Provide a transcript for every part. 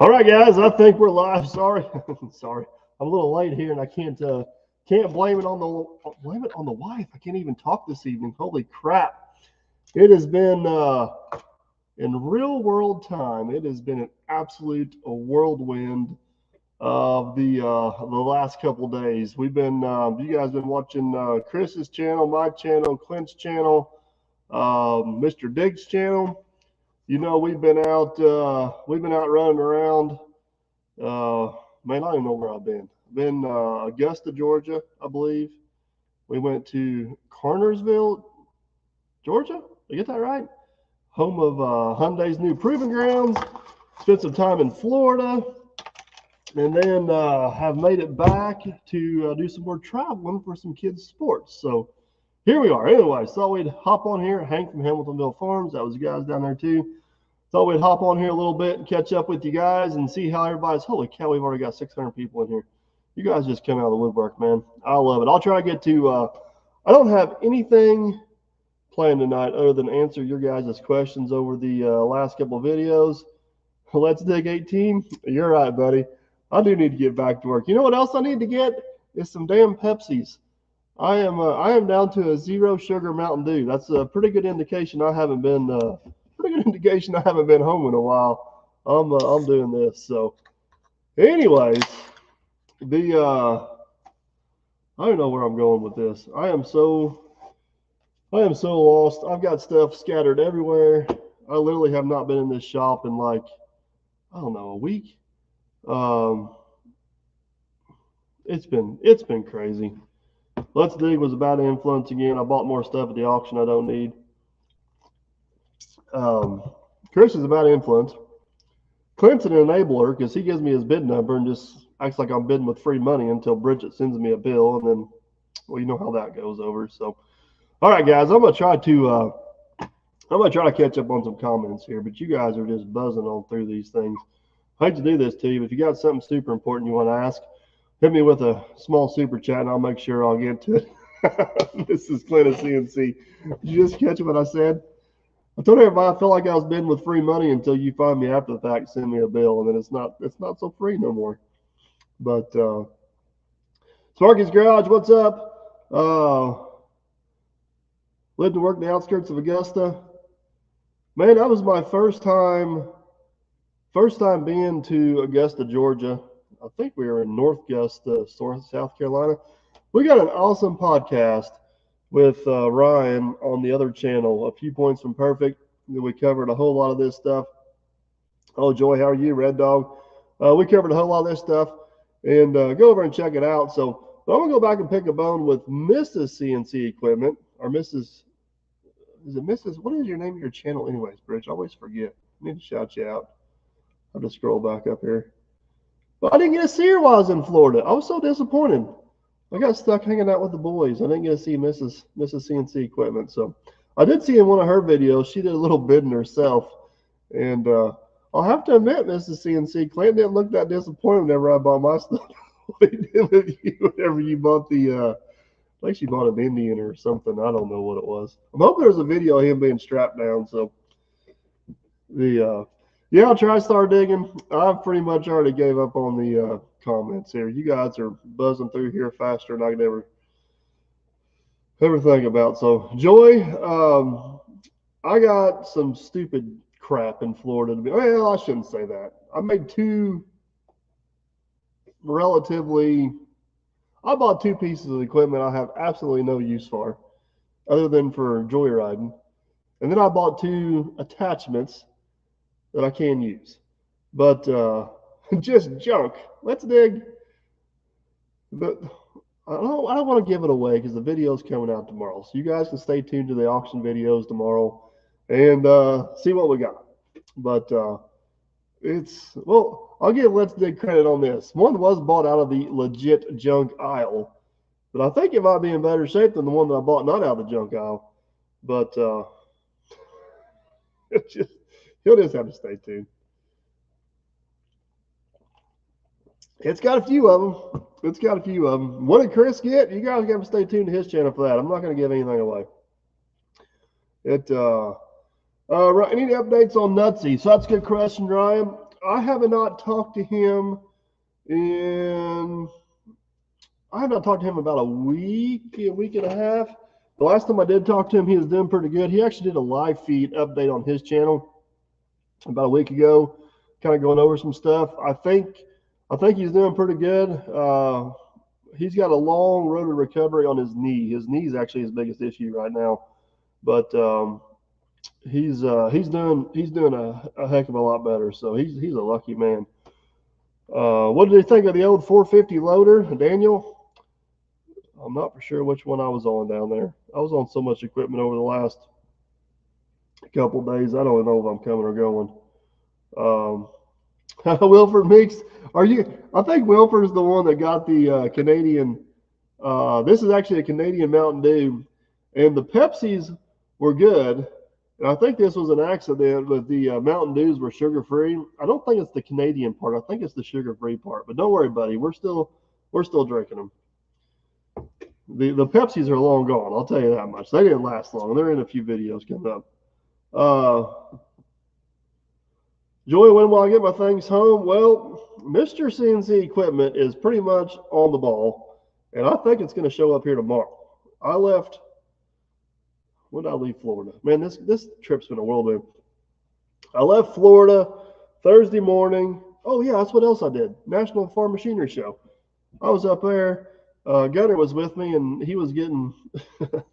All right, guys, I think we're live. Sorry, sorry, I'm a little late here, and I can't blame it on the wife. I can't even talk this evening. Holy crap! It has been in real world time. It has been an absolute whirlwind of the last couple days. We've been you guys been watching Chris's channel, my channel, Clint's channel, Mr. Diggs' channel. You know, we've been out running around. Uh, Man, I don't even know where I've been. Been Augusta, Georgia, I believe. We went to Carnersville, Georgia. Did I get that right? Home of Hyundai's new proving grounds. Spent some time in Florida, and then have made it back to do some more traveling for some kids' sports. So here we are. Anyway, thought we'd hop on here. Hank from Hamiltonville Farms. That was you guys down there too. Thought we'd hop on here a little bit and catch up with you guys and see how everybody's. Holy cow, we've already got 600 people in here. You guys just come out of the woodwork, man. I love it. I'll try to get to. I don't have anything planned tonight other than answer your guys' questions over the last couple of videos. Let's Dig 18. You're right, buddy. I do need to get back to work. You know what else I need to get is some damn Pepsis. I am down to a 0 sugar Mountain Dew. That's a pretty good indication I haven't been home in a while. I'm doing this. So, anyways, the I don't know where I'm going with this. I am so lost. I've got stuff scattered everywhere. I literally have not been in this shop in like I don't know a week. Um, it's been crazy. Let's Dig was a bad influence again. I bought more stuff at the auction I don't need. Chris is a bad influence. Clint's an enabler because he gives me his bid number and just acts like I'm bidding with free money until Bridget sends me a bill, and then, well, you know how that goes over. So, all right, guys, I'm gonna try to catch up on some comments here, but you guys are just buzzing on through these things. I hate to do this to you, but if you got something super important you want to ask, hit me with a small super chat, and I'll make sure I'll get to it. This is Clint of CNC. Did you just catch what I said? I told everybody I felt like I was bidding with free money until you find me after the fact, send me a bill, and then it's not so free no more. But Sparky's Garage, what's up? Lived and worked in the outskirts of Augusta. Man, that was my first time being to Augusta, Georgia. I think we were in North Augusta, South Carolina. We got an awesome podcast with Ryan on the other channel, A Few Points from Perfect. We covered a whole lot of this stuff. Oh, Joy, how are you, Red Dog? We covered a whole lot of this stuff, and go over and check it out. So I'm going to go back and pick a bone with Mrs. CNC Equipment, or Mrs. Is it Mrs.? What is your name of your channel anyways, Bridge? I always forget. I need to shout you out. I'll just scroll back up here. But I didn't get to see her while I was in Florida. I was so disappointed. I got stuck hanging out with the boys. I didn't get to see Mrs. CNC Equipment. So I did see in one of her videos, she did a little bidding herself. And I'll have to admit, Mrs. CNC, Clint didn't look that disappointed whenever I bought my stuff. What he did with you whenever you bought the, I think she bought an Indian or something. I don't know what it was. I'm hoping there's a video of him being strapped down. So yeah, I'll try to start digging. I've pretty much already gave up on the comments here. You guys are buzzing through here faster than I could ever think about. So, Joy, I got some stupid crap in Florida. Well, I shouldn't say that. I made I bought 2 pieces of equipment I have absolutely no use for other than for joyriding. And then I bought 2 attachments that I can use. But just junk. Let's dig. But I don't want to give it away because the video's coming out tomorrow. So you guys can stay tuned to the auction videos tomorrow and see what we got. But I'll give Let's Dig credit on this. One was bought out of the legit junk aisle, but I think it might be in better shape than the one that I bought not out of the junk aisle. But he'll just have to stay tuned. It's got a few of them. What did Chris get? You guys got to stay tuned to his channel for that. I'm not going to give anything away. Right, any updates on Nutsy? So that's a good question, Ryan. I have not talked to him in. I have not talked to him about a week and a half. The last time I did talk to him, he was doing pretty good. He actually did a live feed update on his channel about a week ago, kind of going over some stuff. I think he's doing pretty good. He's got a long road to recovery on his knee. His knee is actually his biggest issue right now, but he's doing a heck of a lot better. So he's a lucky man. What did you think of the old 450 loader, Daniel? I'm not for sure which one I was on down there. I was on so much equipment over the last couple of days. I don't know if I'm coming or going. Wilford Meeks, are you? I think Wilford's the one that got the Canadian. This is actually a Canadian Mountain Dew, and the Pepsis were good. And I think this was an accident, but the Mountain Dews were sugar-free. I don't think it's the Canadian part. I think it's the sugar-free part. But don't worry, buddy. We're still drinking them. The Pepsis are long gone. I'll tell you that much. They didn't last long. They're in a few videos coming up. Joey, when will I get my things home? Well, Mr. CNC Equipment is pretty much on the ball, and I think it's going to show up here tomorrow. I left. When did I leave Florida? Man, this trip's been a whirlwind. I left Florida Thursday morning. Oh, yeah, that's what else I did. National Farm Machinery Show. I was up there. Gunner was with me, and he was getting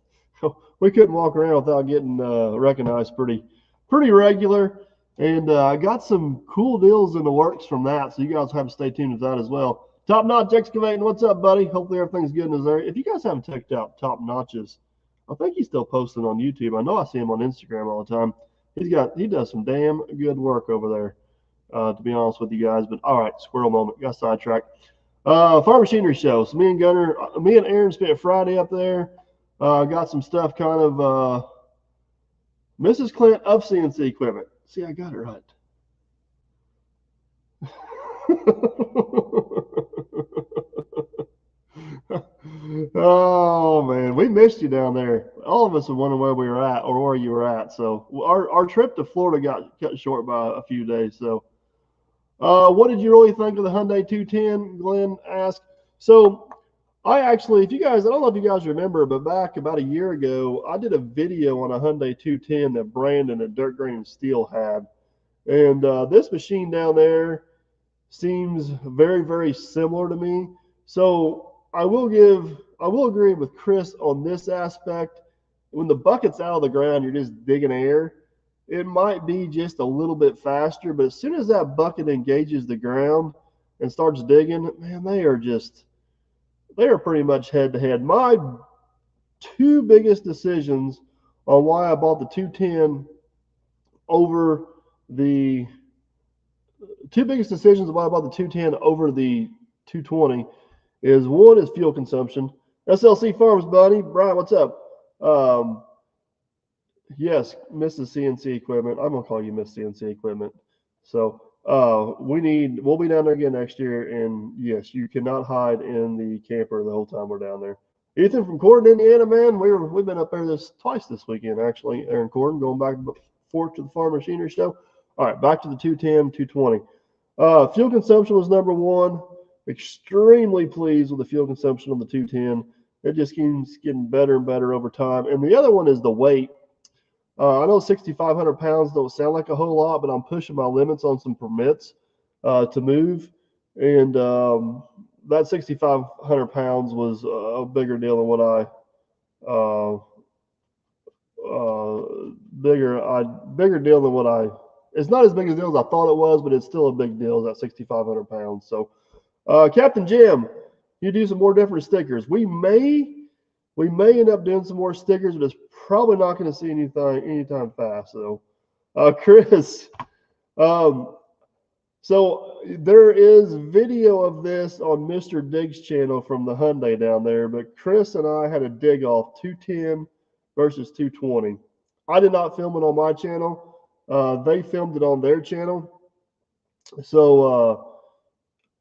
– we couldn't walk around without getting recognized pretty regular. And I got some cool deals in the works from that, so you guys have to stay tuned with that as well. Top Notch Excavating, what's up, buddy? Hopefully everything's good in his area. If you guys haven't checked out Top Notch's, I think he's still posting on YouTube. I know I see him on Instagram all the time. He does some damn good work over there, to be honest with you guys. But all right, squirrel moment, got sidetracked. Farm Machinery Show. So me and Aaron spent Friday up there. Got some stuff kind of Mrs. Clint of CNC Equipment. See, I got it right. Oh man, we missed you down there. All of us were wondering where we were at or where you were at. So our trip to Florida got cut short by a few days. So what did you really think of the Hyundai 210? Glenn asked. So I actually, if you guys, I don't know if you guys remember, but back about a year ago, I did a video on a Hyundai 210 that Brandon at Dirt Grain Steel had. And this machine down there seems very, very similar to me. So I will agree with Chris on this aspect. When the bucket's out of the ground, you're just digging air. It might be just a little bit faster, but as soon as that bucket engages the ground and starts digging, man, they are pretty much head to head. My two biggest decisions on why I bought the 210 over the 220 is one is fuel consumption. SLC Farms, buddy. Brian, what's up? Yes, Mrs. CNC Equipment. I'm gonna call you Miss CNC Equipment. So we'll be down there again next year, and yes, you cannot hide in the camper the whole time we're down there. Ethan from Corden, Indiana, man. We've been up there twice this weekend, actually. Aaron Corden, going back and forth to the Farm Machinery Show. All right, back to the 210, 220. Fuel consumption was number one. Extremely pleased with the fuel consumption on the 210. It just keeps getting better and better over time. And the other one is the weight. I know 6,500 pounds don't sound like a whole lot, but I'm pushing my limits on some permits to move. And that 6,500 pounds was a bigger deal than what bigger deal than what it's not as big a deal as I thought it was, but it's still a big deal, that 6,500 pounds. So Captain Jim, you do some more different stickers. We may end up doing some more stickers, but it's probably not going to see anytime fast. So, Chris, so there is video of this on Mr. Diggs' channel from the Hyundai down there, but Chris and I had a dig off 210 versus 220. I did not film it on my channel. They filmed it on their channel. So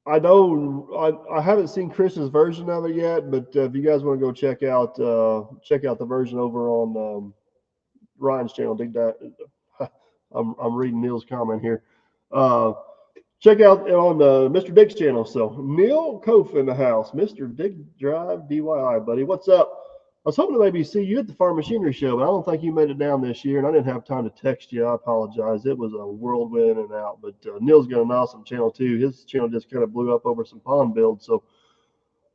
I know I haven't seen Chris's version of it yet, but if you guys want to go check out the version over on Ryan's channel, dig that. I'm reading Neil's comment here. check out on Mr. Dig's channel. So Neil Kof in the house, Mr. Dig Drive DIY, buddy. What's up? I was hoping to maybe see you at the Farm Machinery Show, but I don't think you made it down this year, and I didn't have time to text you. I apologize. It was a whirlwind in and out, but Neil's got an awesome channel too. His channel just kind of blew up over some pond builds, so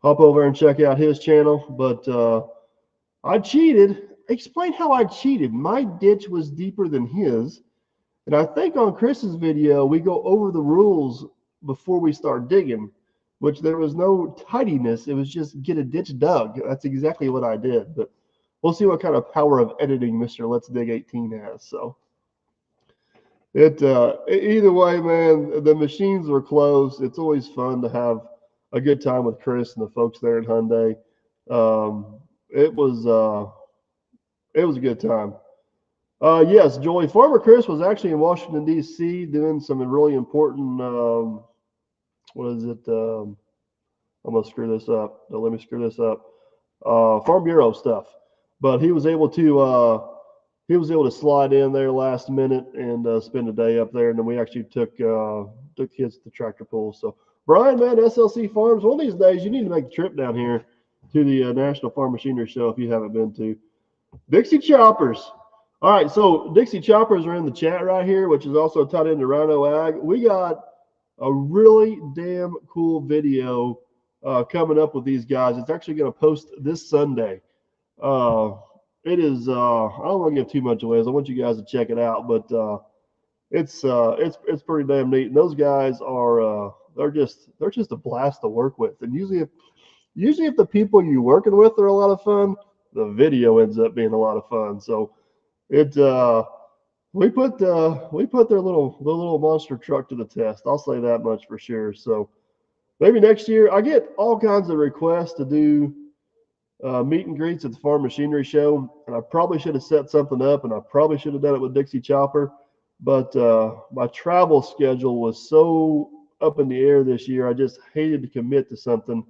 hop over and check out his channel. But I cheated. Explain how I cheated. My ditch was deeper than his, and I think on Chris's video we go over the rules before we start digging, which there was no tidiness. It was just get a ditch dug. That's exactly what I did. But we'll see what kind of power of editing Mr. Let's Dig 18 has. So either way, man, the machines were closed. It's always fun to have a good time with Chris and the folks there at Hyundai. It was a good time. Yes, Joey. Farmer Chris was actually in Washington, D.C. doing some really important, what is it? I'm going to screw this up. Don't let me screw this up. Farm Bureau stuff. But he was able to slide in there last minute and spend a day up there. And then we actually took kids to the tractor pull. So, Brian, man, SLC Farms, one of these days you need to make a trip down here to the National Farm Machinery Show if you haven't been to. Dixie Choppers. All right, so Dixie Choppers are in the chat right here, which is also tied into Rhino Ag. We got a really damn cool video coming up with these guys. It's actually going to post this Sunday. It is. I don't want to give too much away. I want you guys to check it out, but it's pretty damn neat. And those guys are they're just a blast to work with. And usually if the people you're working with are a lot of fun, the video ends up being a lot of fun. So we put their little monster truck to the test. I'll say that much for sure. So maybe next year. I get all kinds of requests to do meet and greets at the Farm Machinery Show, and I probably should have set something up, and I probably should have done it with Dixie Chopper, but my travel schedule was so up in the air this year. I just hated to commit to something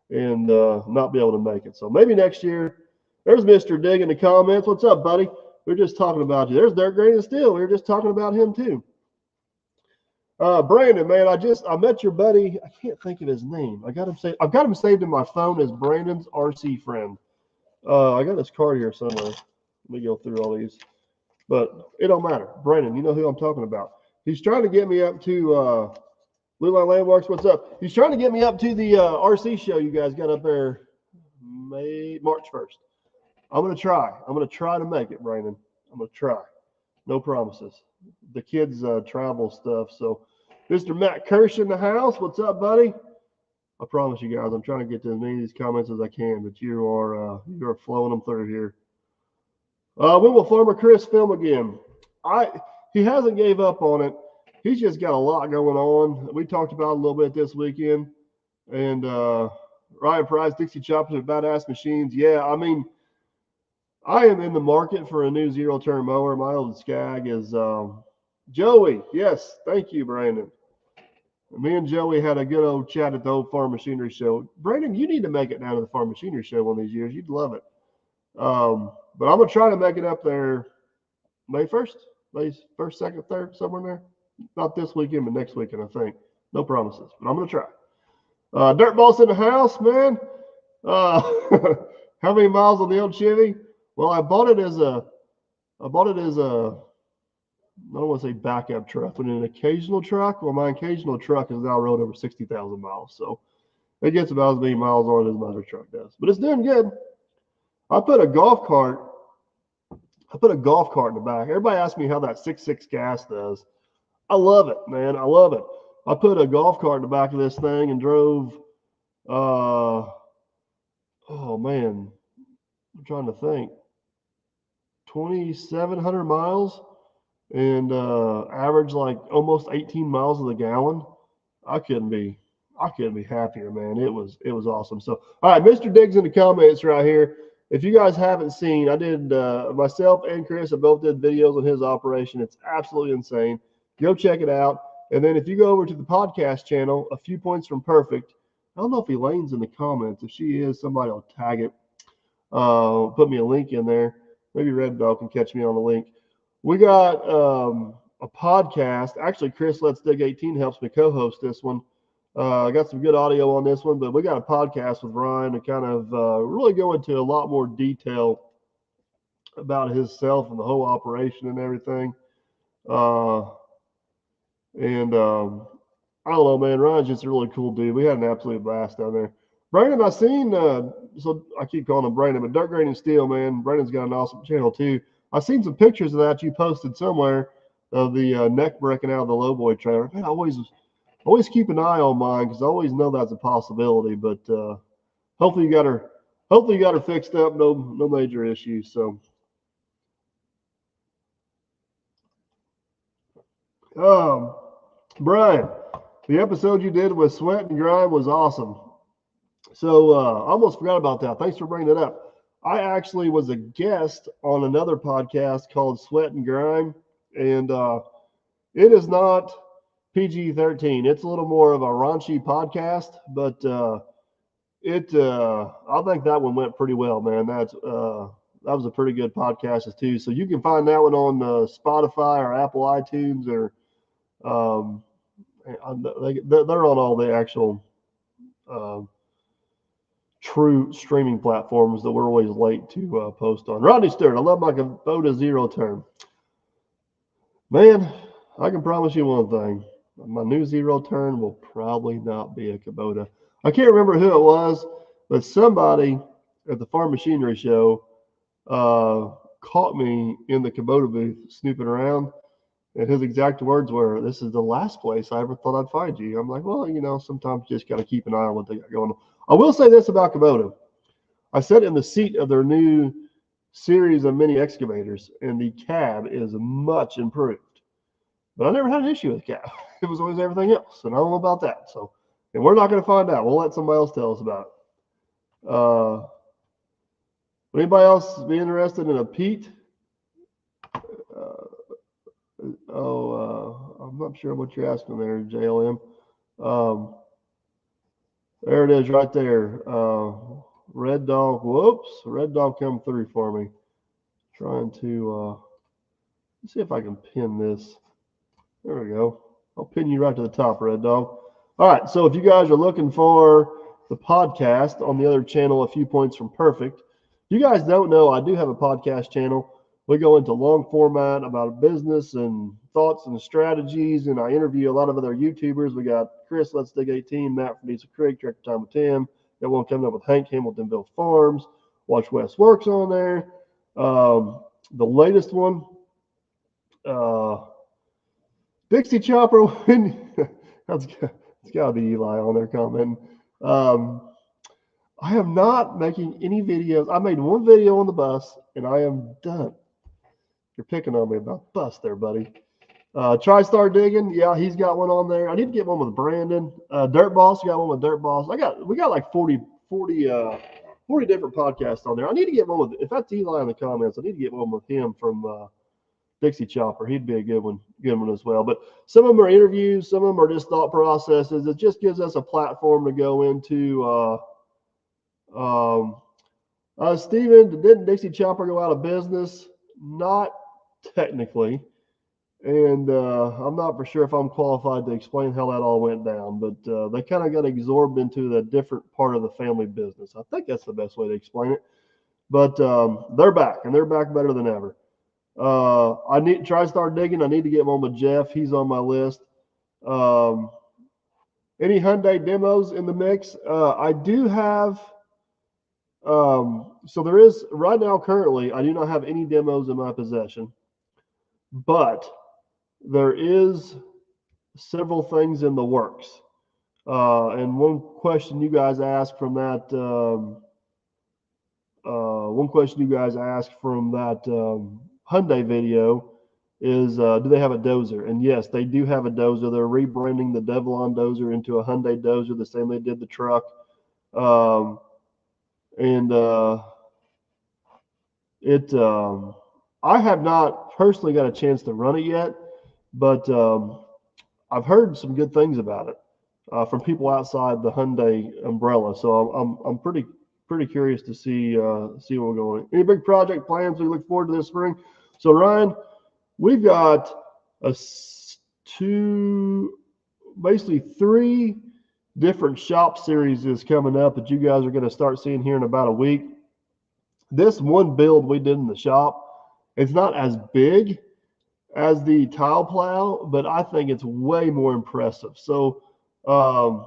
and not be able to make it. So maybe next year. There's Mr. Dig in the comments. What's up, buddy? We're just talking about you. There's Dirt Grain and Steel. We were just talking about him too. Brandon, man, I met your buddy. I can't think of his name. I've got him saved in my phone as Brandon's RC friend. I got his card here somewhere. Let me go through all these, but it don't matter. Brandon, you know who I'm talking about. He's trying to get me up to Blue Line Landmarks. What's up? He's trying to get me up to the RC show you guys got up there March 1st. I'm going to try. I'm going to try to make it, Brandon. I'm going to try. No promises. The kids travel stuff. So, Mr. Matt Kirsch in the house. What's up, buddy? I promise you guys, I'm trying to get to as many of these comments as I can, but you are flowing them through here. When will Farmer Chris film again? He hasn't gave up on it. He's just got a lot going on. We talked about it a little bit this weekend. And Ryan Price, Dixie Choppers are badass machines. Yeah, I mean, I am in the market for a new zero-turn mower. My old Skag is Joey. Yes, thank you, Brandon. Me and Joey had a good old chat at the old Farm Machinery Show. Brandon, you need to make it down to the Farm Machinery Show one of these years. You'd love it. But I'm going to try to make it up there May 1st, May 1st, 2nd, 3rd, somewhere in there. Not this weekend, but next weekend, I think. No promises, but I'm going to try. Dirt Boss in the house, man. How many miles on the old Chevy? Well, I bought it as a, I don't want to say backup truck, but an occasional truck. Well, my occasional truck has now rode over 60,000 miles. So it gets about as many miles on it as my other truck does. But it's doing good. I put a golf cart in the back. Everybody asks me how that 6.6 gas does. I love it, man. I love it. I put a golf cart in the back of this thing and drove, oh, man, I'm trying to think, 2,700 miles and average like almost 18 miles to the gallon. I couldn't be happier, man. It was awesome. So, all right, Mr. Diggs in the comments right here. If you guys haven't seen, I did myself and Chris, I both did videos on his operation. It's absolutely insane. Go check it out. And then if you go over to the podcast channel, A Few Points from Perfect, I don't know if Elaine's in the comments. If she is, somebody will tag it. Put me a link in there. Maybe Red Dog can catch me on the link. We got a podcast. Actually, Chris Let's Dig 18 helps me co-host this one. I got some good audio on this one, but we got a podcast with Ryan to kind of really go into a lot more detail about himself and the whole operation and everything. I don't know, man. Ryan's just a really cool dude. We had an absolute blast down there. Brandon, I seen, so I keep calling him Brandon, but Dirt Grain and Steel, man. Brandon's got an awesome channel too. I seen some pictures of that you posted somewhere of the neck breaking out of the lowboy trailer. Man, I always keep an eye on mine because I always know that's a possibility. But hopefully you got her fixed up. No major issues. So. Brian, the episode you did with Sweat and Grime was awesome. So I almost forgot about that. Thanks for bringing it up. I actually was a guest on another podcast called Sweat and Grime, and it is not PG-13. It's a little more of a raunchy podcast, but I think that one went pretty well, man. That was a pretty good podcast too. So you can find that one on Spotify or Apple iTunes or they're on all the actual true streaming platforms that we're always late to post on. Rodney Stewart, I love my Kubota zero turn. Man, I can promise you one thing. My new zero turn will probably not be a Kubota. I can't remember who it was, but somebody at the Farm Machinery Show caught me in the Kubota booth snooping around. And his exact words were, "This is the last place I ever thought I'd find you." I'm like, well, sometimes you just got to keep an eye on what they got going on. I will say this about Kubota. I sat in the seat of their new series of mini excavators, and the cab is much improved. But I never had an issue with the cab. It was always everything else, and I don't know about that. So, and we're not going to find out. We'll let somebody else tell us about it. Would anybody else be interested in a Pete? I'm not sure what you're asking there, JLM. There it is right there. Red Dog. Whoops. Red Dog come through for me. Trying to let's see if I can pin this. There we go. I'll pin you right to the top, Red Dog. All right. So if you guys are looking for the podcast on the other channel, A Few Points from Perfect, if you guys don't know, I do have a podcast channel. We go into long format about business and thoughts and strategies, and I interview a lot of other YouTubers. We got Chris Let's Dig 18, Matt from Diesel Creek, Tractor Time with Tim. Got one coming up with Hank Hamiltonville Farms. Watch West Works on there. The latest one, Dixie Chopper. It's got to be Eli on there commenting. I am not making any videos. I made one video on the bus, and I am done. You're picking on me about bus there, buddy. TriStar Digging, yeah, he's got one on there. I need to get one with Brandon. Dirt Boss, got one with Dirt Boss. We got like 40 different podcasts on there. I need to get one with, if that's Eli in the comments, I need to get one with him from Dixie Chopper. He'd be a good one as well. But some of them are interviews, some of them are just thought processes. It just gives us a platform to go into. Steven, didn't Dixie Chopper go out of business? Not technically. And I'm not for sure if I'm qualified to explain how that all went down, but they kind of got absorbed into the different part of the family business. I think that's the best way to explain it. But they're back, and they're back better than ever. I need to TriStar Digging. I need to get one with Jeff. He's on my list. Any Hyundai demos in the mix? I do have. So there is right now currently, I do not have any demos in my possession, but there is several things in the works. And one question you guys asked from that, Hyundai video is, do they have a dozer? And yes, they do have a dozer. They're rebranding the Devlon dozer into a Hyundai dozer, the same they did the truck. I have not personally got a chance to run it yet, but I've heard some good things about it from people outside the Hyundai umbrella. So I'm pretty curious to see where we're going. Any big project plans we look forward to this spring? So Ryan, we've got basically 3 different shop series is coming up that you guys are going to start seeing here in about a week. This one build we did in the shop, it's not as big as the tile plow, but I think it's way more impressive. So I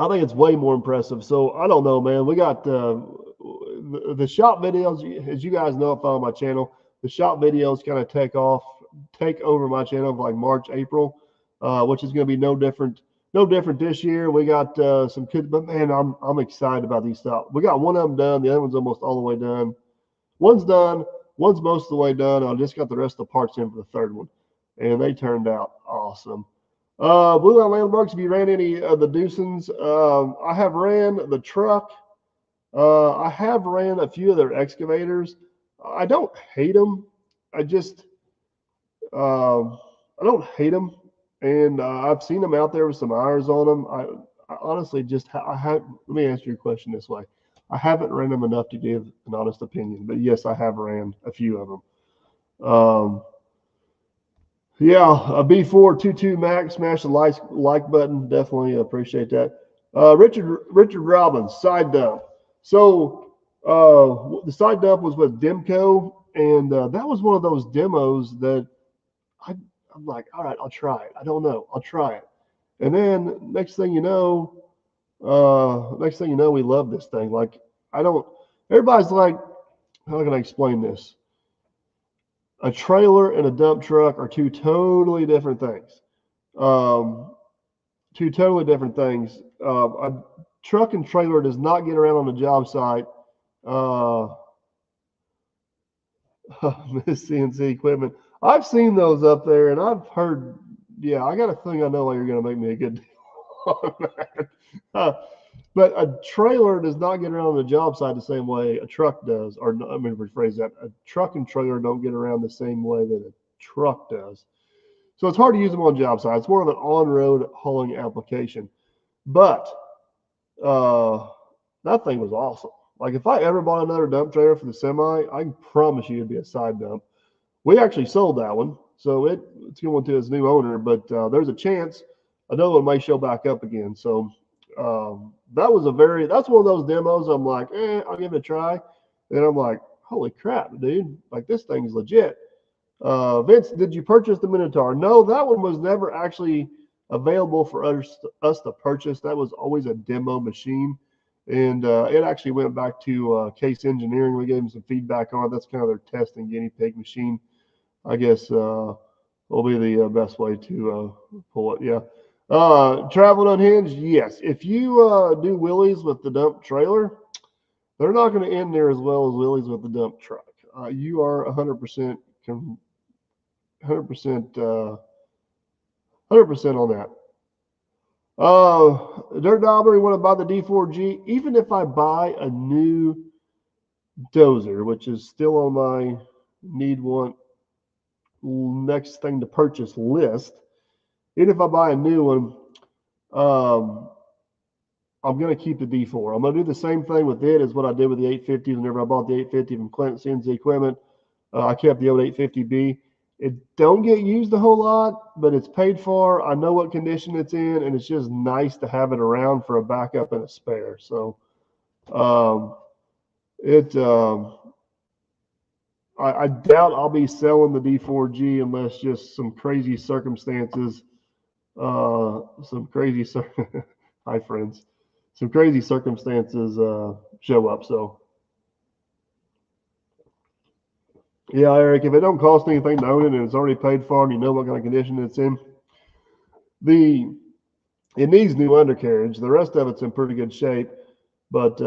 think it's way more impressive. So I don't know, man. We got the shop videos, as you guys know, if on my channel, the shop videos kind of take over my channel of like March, April, which is going to be no different this year. We got some kids, but man, I'm excited about these stuff. We got one of them done. The other one's almost all the way done. One's done. One's most of the way done. I just got the rest of the parts in for the third one, and they turned out awesome. Blue Line Landmarks, if you ran any of the Doosan's, I have ran the truck. I have ran a few of their excavators. I don't hate them. I don't hate them. And I've seen them out there with some irons on them. I honestly let me answer your question this way. I haven't ran them enough to give an honest opinion, but yes, I have ran a few of them. Yeah, a B422 Max, smash the like button. Definitely appreciate that. Richard Robbins, side dump. So the side dump was with Demco, and that was one of those demos that I'm like, all right, I'll try it. I don't know, I'll try it. And then next thing you know, we love this thing. Like everybody's like, how can I explain this? A trailer and a dump truck are 2 totally different things. A truck and trailer does not get around on the job site. Miss CNC equipment. I've seen those up there, and I've heard. Yeah, I got a thing. I know why you're going to make me a good deal on that. But a trailer does not get around the job site the same way a truck does. Or let me rephrase that. A truck and trailer don't get around the same way that a truck does. So it's hard to use them on job sites. It's more of an on-road hauling application. But that thing was awesome. Like if I ever bought another dump trailer for the semi, I can promise you it'd be a side dump. We actually sold that one, so it's going to its new owner. But there's a chance another one may show back up again. So that's one of those demos. I'm like, I'll give it a try. And I'm like, holy crap, dude! Like this thing's legit. Vince, did you purchase the Minotaur? No, that one was never actually available for us to purchase. That was always a demo machine. And it actually went back to Case Engineering. We gave them some feedback on it. That's kind of their testing guinea pig machine, I guess, will be the best way to pull it. Yeah. Traveling Unhinged, yes. If you do wheelies with the dump trailer, they're not going to end there as well as wheelies with the dump truck. You are 100% on that. Dirt Dauber, you want to buy the D4G? Even if I buy a new dozer, which is still on my want next thing to purchase list, even if I buy a new one, I'm going to keep the D4. I'm going to do the same thing with it as what I did with the 850 whenever I bought the 850 from Clinton CNC Equipment. I kept the old 850B. It don't get used a whole lot, but it's paid for. I know what condition it's in, and it's just nice to have it around for a backup and a spare. So I doubt I'll be selling the D4G unless just some crazy circumstances, hi friends, some crazy circumstances show up. So yeah, Eric, if it don't cost anything to own it and it's already paid for and you know what kind of condition it's in, it needs new undercarriage. The rest of it's in pretty good shape. But did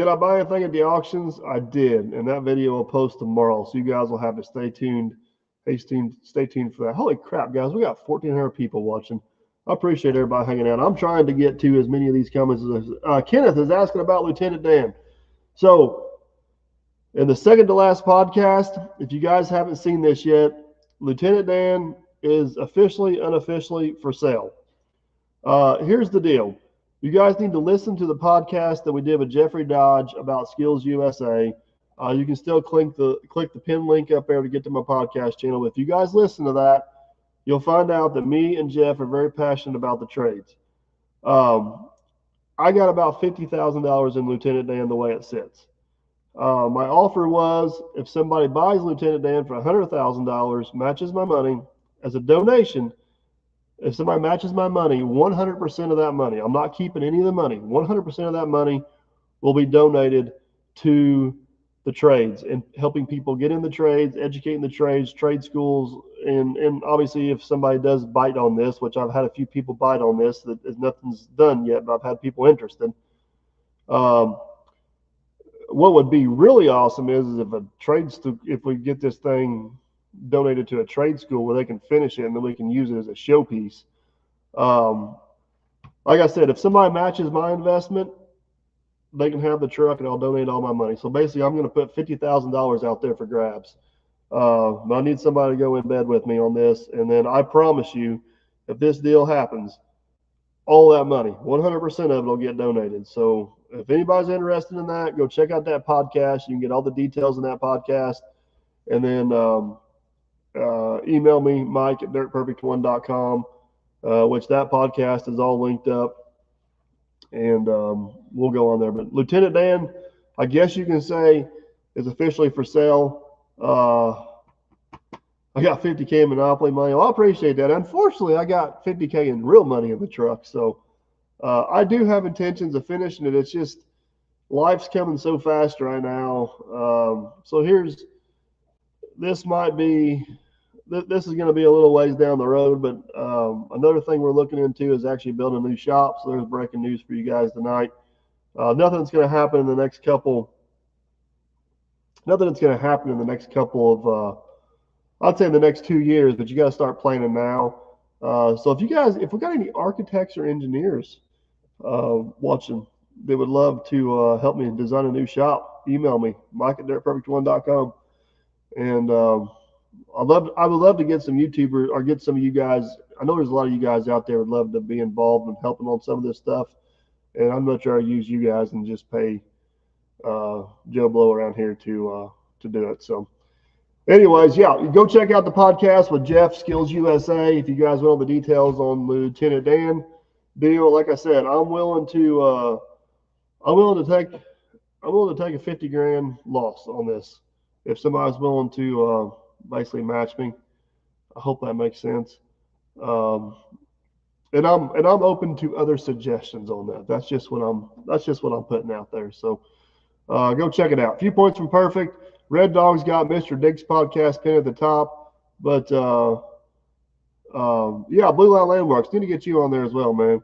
I buy anything at the auctions? I did, and that video will post tomorrow, so you guys will have to stay tuned. Stay tuned for that. Holy crap, guys, we got 1,400 people watching. I appreciate everybody hanging out. I'm trying to get to as many of these comments as Kenneth is asking about Lieutenant Dan. So in the second to last podcast, if you guys haven't seen this yet, Lieutenant Dan is unofficially for sale. Here's the deal. You guys need to listen to the podcast that we did with Jeffrey Dodge about Skills USA. You can still click the pin link up there to get to my podcast channel. If you guys listen to that, you'll find out that me and Jeff are very passionate about the trades. I got about $50,000 in Lieutenant Dan the way it sits. My offer was if somebody buys Lieutenant Dan for $100,000, matches my money as a donation. If somebody matches my money, 100% of that money, I'm not keeping any of the money. 100% of that money will be donated to the trades and helping people get in the trades, educating the trades, trade schools, and obviously if somebody does bite on this, which I've had a few people bite on this, that nothing's done yet, but I've had people interested. What would be really awesome is if we get this thing donated to a trade school where they can finish it and then we can use it as a showpiece. Like I said, if somebody matches my investment, they can have the truck and I'll donate all my money. So basically, I'm going to put $50,000 out there for grabs. I need somebody to go in bed with me on this. And then I promise you, if this deal happens, all that money, 100% of it will get donated. So if anybody's interested in that, go check out that podcast. You can get all the details in that podcast. And then email me, Mike@dirtperfect1.com, which that podcast is all linked up. And we'll go on there. But Lieutenant Dan, I guess you can say, is officially for sale. I got $50K in Monopoly money. Well, I appreciate that. Unfortunately, I got $50K in real money in the truck. So I do have intentions of finishing it. It's just life's coming so fast right now. So this is going to be a little ways down the road, but another thing we're looking into is actually building a new shop. So there's breaking news for you guys tonight. Nothing's going to happen in the next couple of, I'd say in the next 2 years, but you got to start planning now. So if we got any architects or engineers watching, they would love to help me design a new shop, email me, Mike@dirtperfect1.com. And I would love to get some YouTubers or get some of you guys. I know there's a lot of you guys out there would love to be involved in helping on some of this stuff. And I'm not sure I use you guys and just pay Joe Blow around here to do it. So anyways, yeah, go check out the podcast with Jeff Skills USA. If you guys want all the details on Lieutenant Dan deal, like I said, I'm willing to take a $50,000 loss on this. If somebody's willing to basically match me, I hope that makes sense. And I'm open to other suggestions on that. That's just what I'm putting out there. So go check it out. A few points from perfect. Red Dog's got Mr. Diggs podcast pinned at the top, but yeah, Blue Line Landmarks, need to get you on there as well, man.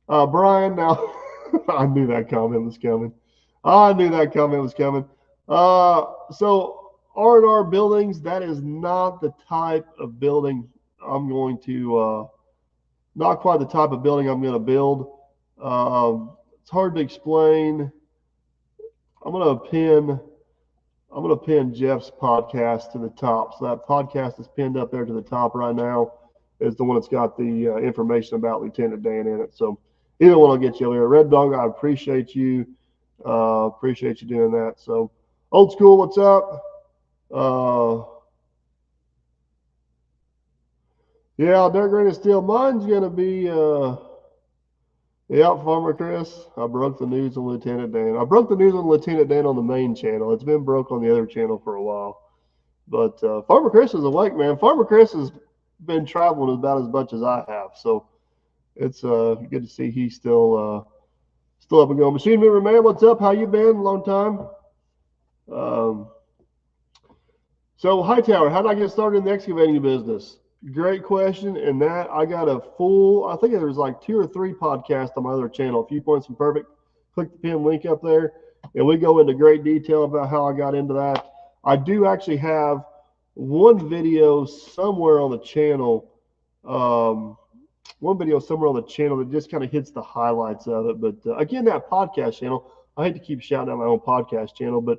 Brian, now I knew that comment was coming. So R&R buildings, that is not the type of building I'm going to, not quite the type of building I'm going to build. It's hard to explain. I'm going to pin Jeff's podcast to the top. So that podcast is pinned up there to the top right now is the one that's got the information about Lieutenant Dan in it. So either one will get you over here. Red Dog, I appreciate you. Appreciate you doing that. So Old School, what's up? Yeah, Dirt Green is Steel. Mine's going to be, Farmer Chris. I broke the news on Lieutenant Dan. I broke the news on Lieutenant Dan on the main channel. It's been broke on the other channel for a while. But Farmer Chris is awake, man. Farmer Chris has been traveling about as much as I have. So it's good to see he's still up and going. Machine Mover Man, what's up? How you been? Long time. So Hightower, how did I get started in the excavating business? Great question. And that I got I think there's like 2 or 3 podcasts on my other channel, A Few Points from Perfect. Click the pin link up there, and we go into great detail about how I got into that. I do actually have one video somewhere on the channel, that just kind of hits the highlights of it. But again, that podcast channel, I hate to keep shouting out my own podcast channel, but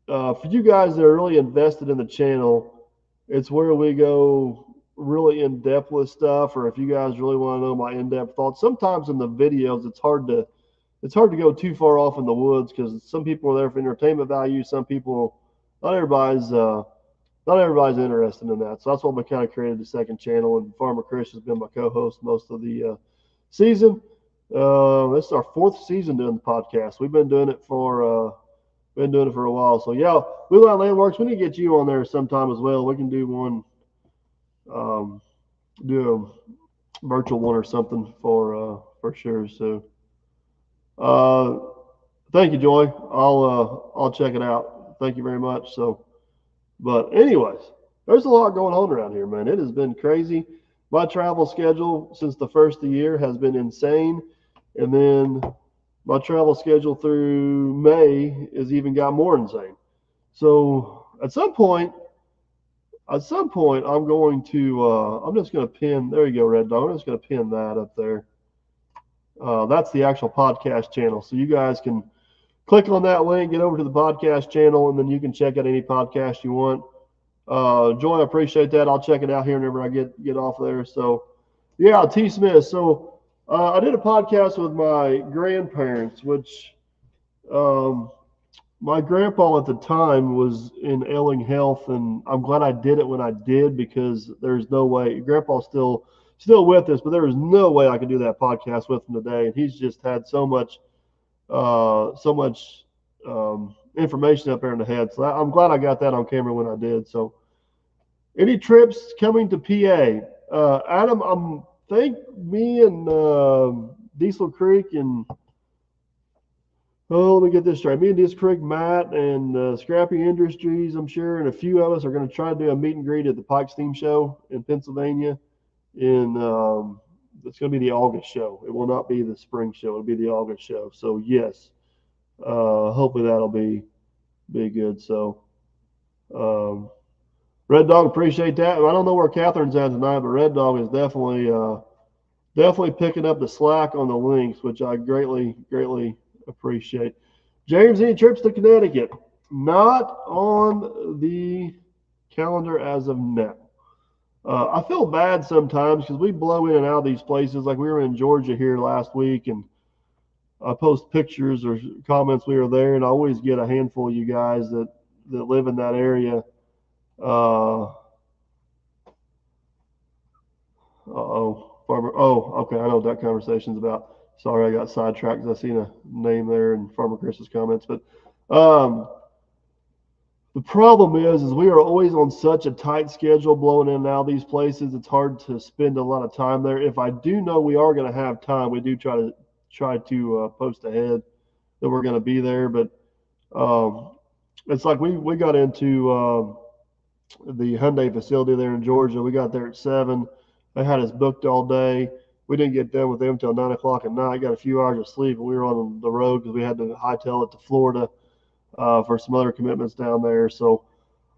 for you guys that are really invested in the channel, it's where we go really in depth with stuff. Or if you guys really want to know my in-depth thoughts, sometimes in the videos it's hard to it's hard to go too far off in the woods because some people are there for entertainment value. Some people, not everybody's interested in that. So that's why we kind of created the second channel. And Farmer Chris has been my co-host most of the season. This is our fourth season doing the podcast. We've been doing it for a while. So yeah, we like Landworks. We need to get you on there sometime as well. We can do one, do a virtual one or something for sure. So thank you, Joy. I'll check it out. Thank you very much. So, but anyways, there's a lot going on around here, man. It has been crazy. My travel schedule since the first of the year has been insane. And then my travel schedule through May has even got more insane. So at some point, I'm going to, I'm just going to pin, there you go, Red Dog. I'm just going to pin that up there. That's the actual podcast channel. So you guys can click on that link, get over to the podcast channel, and then you can check out any podcast you want. Joy, I appreciate that. I'll check it out here whenever I get off there. So, yeah, T. Smith. So I did a podcast with my grandparents, which my grandpa at the time was in ailing health, and I'm glad I did it when I did because there's no way. Grandpa's still with us, but there is no way I could do that podcast with him today. And he's just had so much information up there in the head. So I'm glad I got that on camera when I did. So any trips coming to PA? Adam, I'm think me and Diesel Creek and let me get this straight. Me and Diesel Creek, Matt, and Scrappy Industries, I'm sure, and a few of us are going to try to do a meet and greet at the Pike Steam Show in Pennsylvania. It's going to be the August show. It will not be the spring show. It'll be the August show. So yes, hopefully that'll be good. So Red Dog, appreciate that. I don't know where Catherine's at tonight, but Red Dog is definitely picking up the slack on the links, which I greatly appreciate. James, any trips to Connecticut? Not on the calendar as of now. I feel bad sometimes because we blow in and out of these places. Like we were in Georgia here last week, and I post pictures or comments we were there, and I always get a handful of you guys that live in that area. Farmer. Oh, okay. I know what that conversation's about. Sorry, I got sidetracked because I seen a name there in Farmer Chris's comments. But the problem is we are always on such a tight schedule blowing in and out of these places. It's hard to spend a lot of time there. If I do know we are going to have time, we do try to post ahead that we're going to be there. But it's like we got into the Hyundai facility there in Georgia. We got there at 7. They had us booked all day. We didn't get done with them until 9 o'clock at night. Got a few hours of sleep, and we were on the road because we had to hightail it to Florida for some other commitments down there. So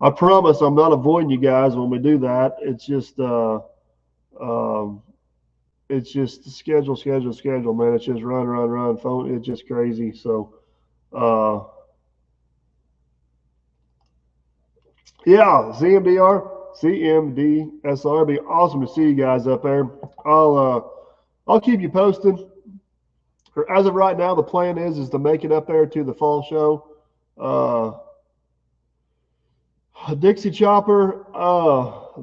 I promise I'm not avoiding you guys when we do that. It's just schedule, man. It's just run. Phone. It's just crazy. So yeah, CMDSR. It'd be awesome to see you guys up there. I'll keep you posted. As of right now, the plan is to make it up there to the fall show. Dixie Chopper,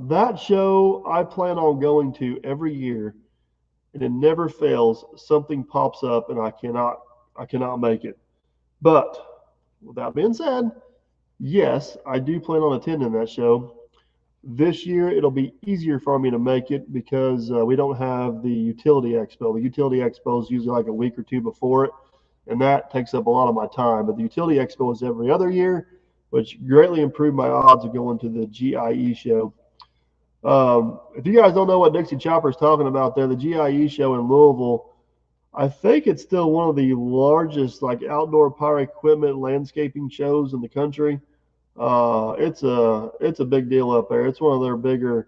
that show I plan on going to every year, and it never fails. Something pops up, and I cannot make it. But with that being said, yes, I do plan on attending that show. This year, it'll be easier for me to make it because we don't have the Utility Expo. The Utility Expo is usually like a week or two before it, and that takes up a lot of my time. But the Utility Expo is every other year, which greatly improved my odds of going to the GIE show. If you guys don't know what Dixie Chopper is talking about there, the GIE show in Louisville, I think it's still one of the largest like outdoor power equipment landscaping shows in the country. It's a big deal up there. It's one of their bigger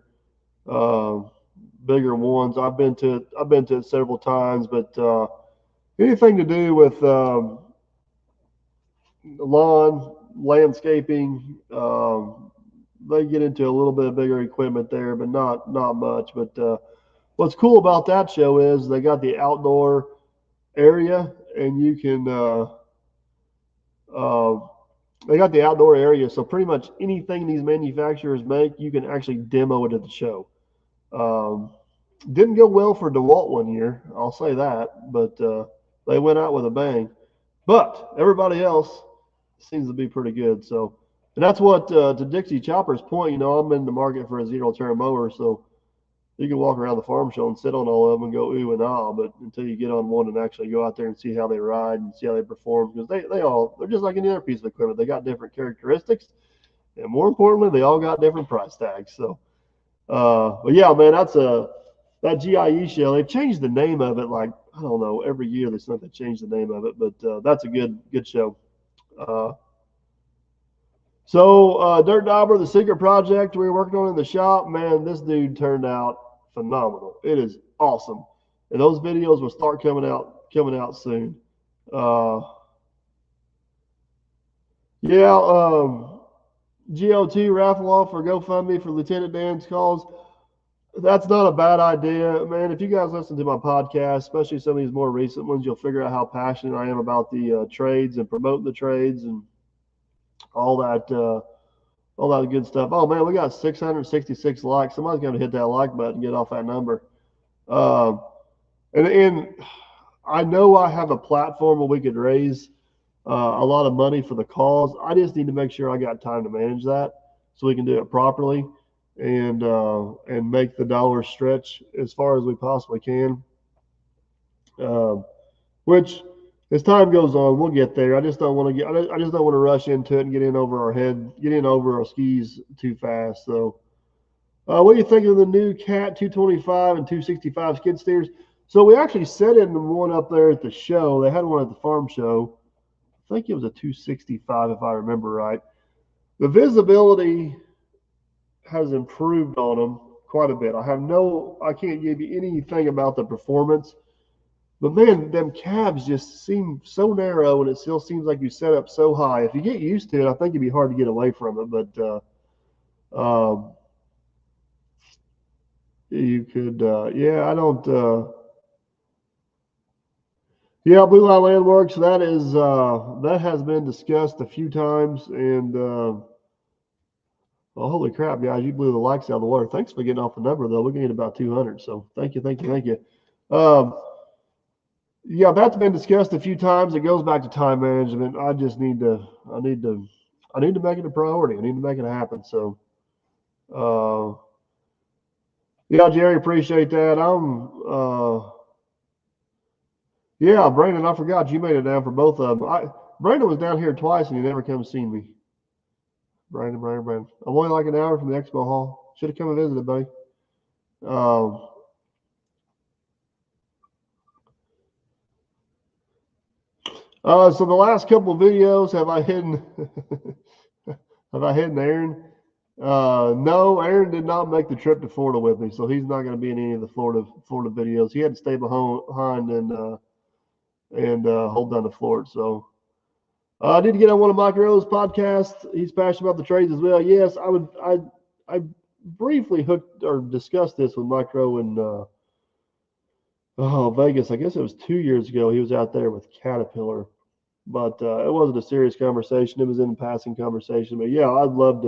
ones. I've been to it several times, but anything to do with lawn landscaping, they get into a little bit bigger equipment there, but not much. But what's cool about that show is they got the outdoor area, and you can they got the outdoor area, so pretty much anything these manufacturers make, you can actually demo it at the show. Didn't go well for DeWalt one year, I'll say that, but they went out with a bang. But everybody else seems to be pretty good. So, and that's what to Dixie Chopper's point. I'm in the market for a zero-turn mower, so you can walk around the farm show and sit on all of them and go ooh and ah, but until you get on one and actually go out there and see how they ride and see how they perform, because they're just like any other piece of equipment. They got different characteristics, and more importantly, they all got different price tags. So, but yeah, man, that GIE show. They've changed the name of it, like, I don't know, every year there's something to change the name of it, but that's a good show. So Dirt Dauber, the secret project we were working on in the shop, man, this dude turned out phenomenal. It is awesome, and those videos will start coming out soon. GOT raffle off for GoFundMe for Lieutenant Dan's cause. That's not a bad idea, man. If you guys listen to my podcast, especially some of these more recent ones, you'll figure out how passionate I am about the trades and promoting the trades and all that good stuff. Oh man, we got 666 likes. Somebody's going to hit that like button and get off that number. And I know I have a platform where we could raise a lot of money for the cause. I just need to make sure I got time to manage that so we can do it properly and make the dollars stretch as far as we possibly can. Which, as time goes on, we'll get there. I just don't want to rush into it and get in over our skis too fast. So, what do you think of the new Cat 225 and 265 skid steers? So we actually set in one up there at the show. They had one at the farm show. I think it was a 265 if I remember right. The visibility has improved on them quite a bit. I can't give you anything about the performance. But man, them cabs just seem so narrow, and it still seems like you set up so high. If you get used to it, I think it'd be hard to get away from it. But you could, I don't. Blue Line Land Works. That has been discussed a few times, and well, holy crap, guys! You blew the likes out of the water. Thanks for getting off the number, though. We're getting about 200, so thank you. That's been discussed a few times. It goes back to time management. I need to make it a priority. I need to make it happen. So, Jerry, appreciate that. Brandon, I forgot you made it down for both of them. Brandon was down here twice and he never come see me. Brandon. I'm only like an hour from the expo hall. Should have come and visited, buddy. So the last couple of videos, have I hidden Aaron? No, Aaron did not make the trip to Florida with me, so he's not going to be in any of the Florida videos. He had to stay behind and hold down the Florida. So I did get on one of Mike Rowe's podcasts. He's passionate about the trades as well. Yes, I briefly discussed this with Mike Rowe in Vegas. I guess it was 2 years ago. He was out there with Caterpillar. But it wasn't a serious conversation. It was in a passing conversation. But yeah, I would love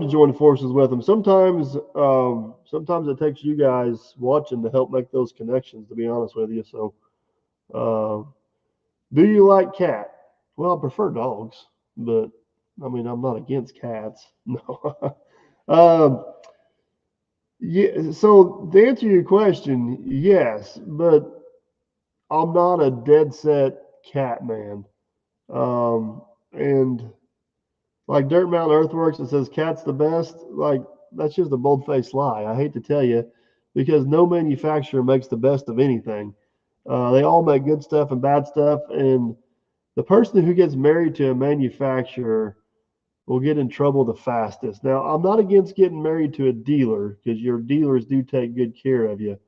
to join forces with them. Sometimes it takes you guys watching to help make those connections, to be honest with you. So, do you like cat? Well, I prefer dogs, but I mean, I'm not against cats. No. Yeah. So to answer your question, yes, but I'm not a dead set cat man. And like Dirt Mountain Earthworks, it says cat's the best. Like, that's just a bold-faced lie. I hate to tell you, because no manufacturer makes the best of anything. They all make good stuff and bad stuff, and the person who gets married to a manufacturer will get in trouble the fastest. Now, I'm not against getting married to a dealer, because your dealers do take good care of you.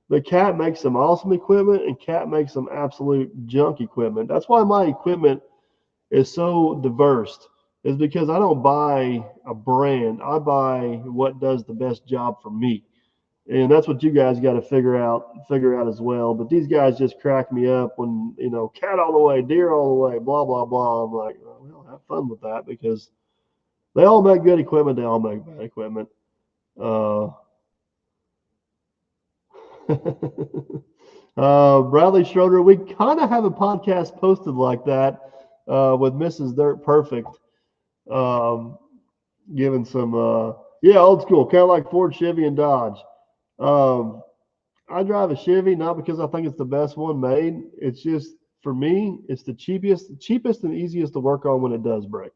But Cat makes some awesome equipment, and Cat makes some absolute junk equipment. That's why my equipment is so diverse, is because I don't buy a brand. I buy what does the best job for me. And that's what you guys got to figure out as well. But these guys just crack me up when, cat all the way, deer all the way, blah, blah, blah. I'm like, well, have fun with that, because they all make good equipment. They all make bad equipment. Bradley Schroeder, we kind of have a podcast posted like that with Mrs. Dirt Perfect, giving some, old school, kind of like Ford, Chevy, and Dodge. I drive a Chevy not because I think it's the best one made. It's just, for me, it's the cheapest and easiest to work on when it does break.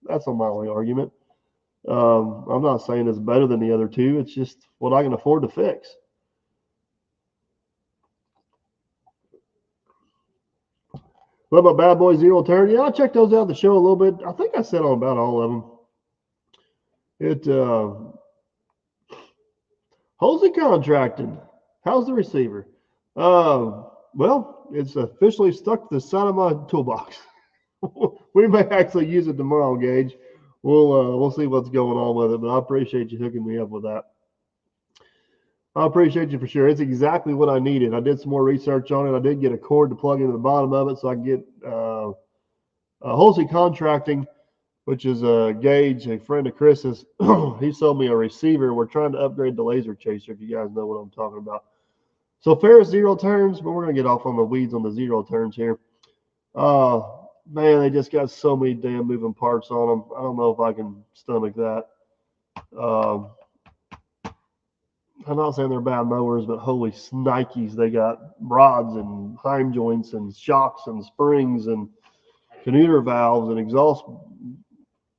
That's my only argument. I'm not saying it's better than the other two. It's just what I can afford to fix. What about Bad Boy Zero Turn? Yeah, I checked those out the show a little bit. I think I said on about all of them. Halsey Contracting. How's the receiver? Well, it's officially stuck to the side of my toolbox. We may actually use it tomorrow, Gage. We'll see what's going on with it, but I appreciate you hooking me up with that. I appreciate you for sure. It's exactly what I needed. I did some more research on it. I did get a cord to plug into the bottom of it so I can get Halsey Contracting, which is Gage, a friend of Chris's. He sold me a receiver. We're trying to upgrade the laser chaser, if you guys know what I'm talking about. So Ferris zero turns, but we're going to get off on the weeds on the zero turns here. Man, they just got so many damn moving parts on them. I don't know if I can stomach that. I'm not saying they're bad mowers, but holy snikes, they got rods and heim joints and shocks and springs and converter valves and exhaust